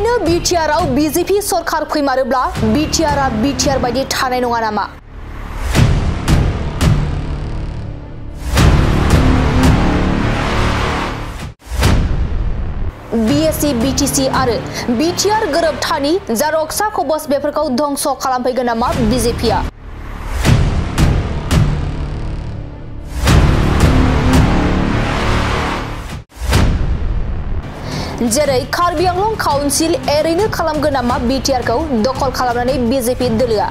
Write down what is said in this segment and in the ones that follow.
थारैनो बिटिआरआव बीजेपी सरकार फैमारोब्ला बिटिआरआ बिटिआर बायदि थानाय नङा नामा? बीएससी बीटीसी आरो बिटिआर गोरोबथानि जा रक्सा कबच बेफोरखौ धंस खालामफैगोन नामा बीजेपीआ? जेरै कार्बि आंलं काउन्सिल एरैनो खालामगोन नामा बिटिआरखौ दखल खालामनानै बीजेपी दोलोआ?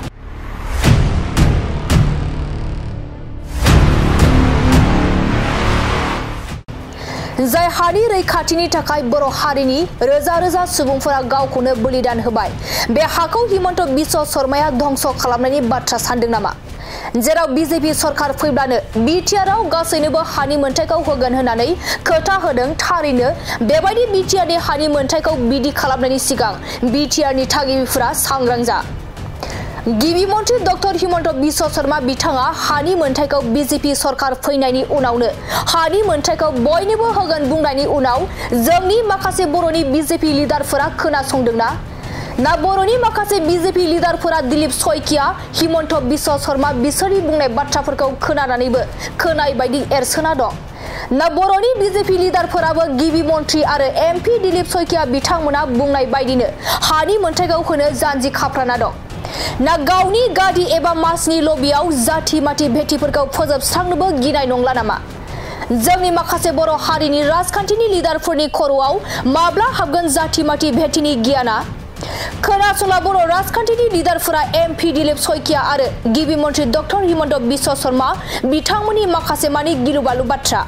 जाय हानि रैखाथिनि थाखाय बर' हारिनि रोजा रोजा सुबुंफोरा गावखौनो बलिदान होबाय बे हाखौ हिमन्त बिश्व शर्माया धंस खालामनायनि बाथ्रा सानदों नामा? जेराव बीजेपी सरकार फैब्लानो बिटिआरआव गासैनोबो हानि मोनथायखौ होगोन होननानै खोथा होदों। थारैनो बेबायदि बिटिआरनि हानि मोनथायखौ बिदि खालामनायनि सिगां बिटिआरनि थागिबिफोरा सांग्रां जा। गिबि मन्त्रि डक्टर हिमन्त बिश्व शर्मा बिथाङा हानि मोनथायखौ बीजेपी सरकार फैनायनि उनावनो हानि मोनथायखौ बयनोबो होगोन बुंनायनि उनाव जोंनि माखासे बर'नि बीजेपी लिडारफोरा खोनासंदोंना? ना बर'नि माखासे बीजेपी लिडारफोरा दिलीप सयकिया हिमन्त बिश्व शर्मा बिसोरनि बुंनाय बाथ्राफोरखौ खोनानानैबो खोनाय बायदि एरसोना दं? ना बर'नि बीजेपी लिडारफोराबो गिबि मन्त्रि आरो एमपि दिलीप सयकिया बिथांमोना बुंनाय बायदिनो हानि मोनथायखौ होनो जानजि खाफ्राना दं? ना गावनि गादि एबा मासनि लबियाव जाथि माथि भेटिफोरखौ फोजोबस्रांनोबो गिनाय नंला नामा? जोंनि माखासे बर' हारिनि राजखान्थिनि लिडारफोरनि खर'आव माब्ला हाबगोन जाथि माथि भेटिनि गियाना? खोनासंला बर' राजखान्थिनि लिडारफोरा एमपि दिलीप सयकिया आरो गिबि मन्त्रि डक्टर हिमन्त बिश्व शर्मा बिथांमोननि माखासे मानि गिलु बालु बाथ्रा।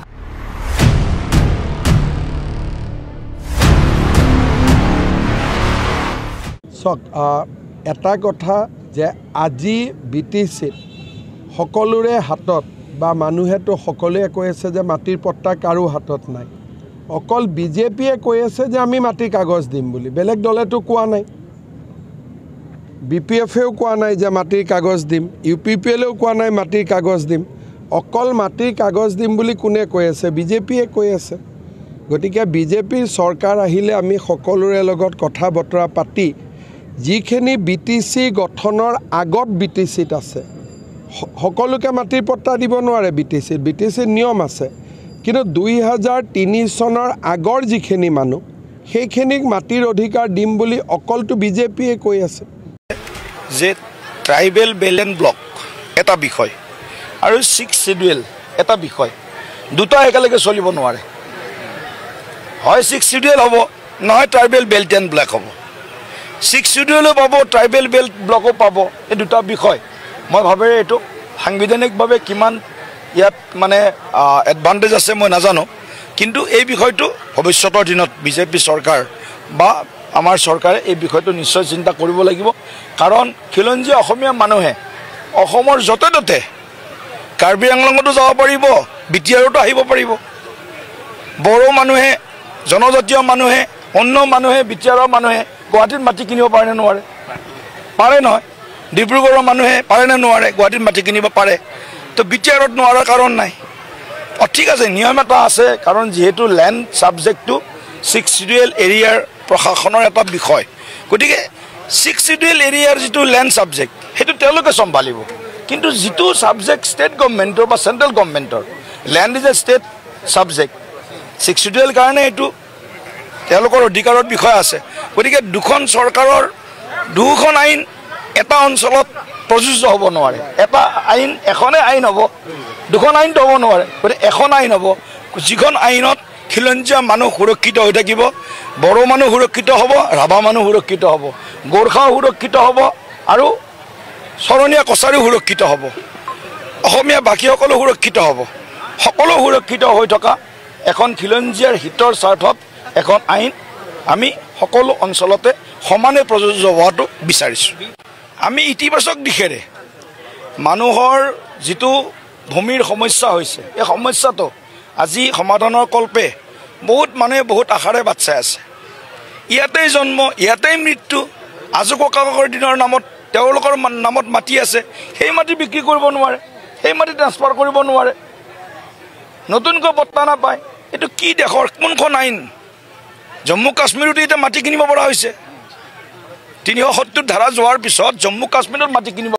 এটা কথা যে আজি বিটিচিত সকলোৰে হাতত বা মানুহেতো সকলোৱে কৈ আছে যে মাটিৰ পট্টা কাৰো হাতত নাই। অকল বিজেপিয়ে কৈ আছে যে আমি মাটিৰ কাগজ দিম বুলি, বেলেগ দলেতো কোৱা নাই। বিপিএফেও কোৱা নাই যে মাটিৰ কাগজ দিম, ইউপিপিএলেও কোৱা নাই মাটিৰ কাগজ দিম। অকল মাটিৰ কাগজ দিম বুলি কোনে কৈ আছে? বিজেপিয়ে কৈ আছে। গতিকে বিজেপিৰ চৰকাৰ আহিলে আমি সকলোৰে লগত কথা বতৰা পাতি যিখিনি বিটিচি গঠনৰ আগত বিটিচিত আছে সকলোকে মাটিৰ পট্টা দিব নোৱাৰে। বিটিচিৰ নিয়ম আছে, কিন্তু 2003 চনৰ আগৰ যিখিনি মানুহ সেইখিনিক মাটিৰ অধিকাৰ দিম বুলি অকলটো বিজেপিয়ে কৈ আছে। যে ট্ৰাইবেল বেলেন্স ব্লক এটা বিষয় আৰু 6 শিডিউল এটা বিষয়, দুটা একেলগে চলিব নোৱাৰে। হয় 6 শিডিউল হ'ব, নহয় ট্ৰাইবেল বেল্ট এণ্ড ব্লক হ'ব। 6 শিডিউলো পাব, ট্ৰাইবেল বেল্ট ব্লকো পাব। এই দুটা বিষয় মই ভাবে এইটো সাংবিধানিকভাৱে কিমান ইয়াত মানে এডভান্টেজ আছে মই নাজানো, কিন্তু এই বিষয়টো ভৱিষ্যতৰ দিনত বিজেপি চৰকাৰ বা আমাৰ চৰকাৰে এই বিষয়টো নিশ্চয় চিন্তা কৰিব লাগিব। কাৰণ খিলঞ্জীয়া অসমীয়া মানুহে অসমৰ য'তে ত'তে কাৰ্বি আংলঙতো যাব পাৰিব, বিটিআৰতো আহিব পাৰিব। বড়ো মানুহে, জনজাতীয় মানুহে, অন্য মানুহে, বিটিআৰৰ মানুহে গুৱাহাটীত মাটি কিনিব পাৰে নে নোৱাৰে? পাৰে নহয়। ডিব্ৰুগড়ৰ মানুহে পাৰে নে নোৱাৰে? গুৱাহাটীত মাটি কিনিব পাৰে। তো বিটিআৰত নোৱাৰাৰ কাৰণ নাই। ঠিক আছে, নিয়ম এটা আছে, কাৰণ যিহেতু লেণ্ড ছাবজেক্টটো 6 শিডিউল এৰিয়াৰ প্ৰশাসনৰ এটা বিষয়। গতিকে 6 শিডিউল এৰিয়াৰ যিটো লেণ্ড ছাবজেক্ট সেইটো তেওঁলোকে চম্ভালিব। কিন্তু যিটো ছাবজেক্ট ষ্টেট গভৰ্ণমেণ্টৰ বা চেণ্ট্ৰেল গভৰ্ণমেণ্টৰ, land is a state subject. 6 schedule কাৰণে এইটো তেওঁলোকৰ অধিকাৰৰ বিষয় আছে। গতিকে দুখন চৰকাৰৰ দুখন আইন এটা অঞ্চলত প্ৰযোজ্য হ'ব নোৱাৰে। এটা আইন এখনে আইন হ'ব, দুখন আইনটো হ'ব নোৱাৰে। গতিকে এখন আইন হ'ব, যিখন আইনত খিলঞ্জীয়া মানুহ সুৰক্ষিত হৈ থাকিব, বড়ো মানুহ সুৰক্ষিত হ'ব, ৰাভা মানুহ সুৰক্ষিত হ'ব, গোৰ্খাও সুৰক্ষিত হ'ব আৰু চৰণীয়া কছাৰীও সুৰক্ষিত হ'ব, অসমীয়া বাকীসকলো সুৰক্ষিত হ'ব। সকলো সুৰক্ষিত হৈ থকা এখন খিলঞ্জীয়াৰ হিতৰ স্বাৰ্থত এখন আইন আমি সকলো অঞ্চলতে সমানে প্ৰযোজ্য হোৱাটো বিচাৰিছোঁ। আমি ইতিবাচক দিশেৰে মানুহৰ যিটো ভূমিৰ সমস্যা হৈছে, এই সমস্যাটো আজি সমাধানৰ কল্পে বহুত মানুহে বহুত আশাৰে বাট চাই আছে। ইয়াতেই জন্ম, ইয়াতেই মৃত্যু, আজো ককাকৰ দিনৰ নামত তেওঁলোকৰ নামত মাটি আছে, সেই মাটি বিক্ৰী কৰিব নোৱাৰে, সেই মাটি ট্ৰান্সফাৰ কৰিব নোৱাৰে, নতুনকৈ পট্টা নাপায়। এইটো কি দেশৰ কোনখন আইন? জম্মু কাশ্মীৰতো এতিয়া মাটি কিনিব পৰা হৈছে। 370 ধাৰা যোৱাৰ পিছত জম্মু কাশ্মীৰৰ মাটি কিনিব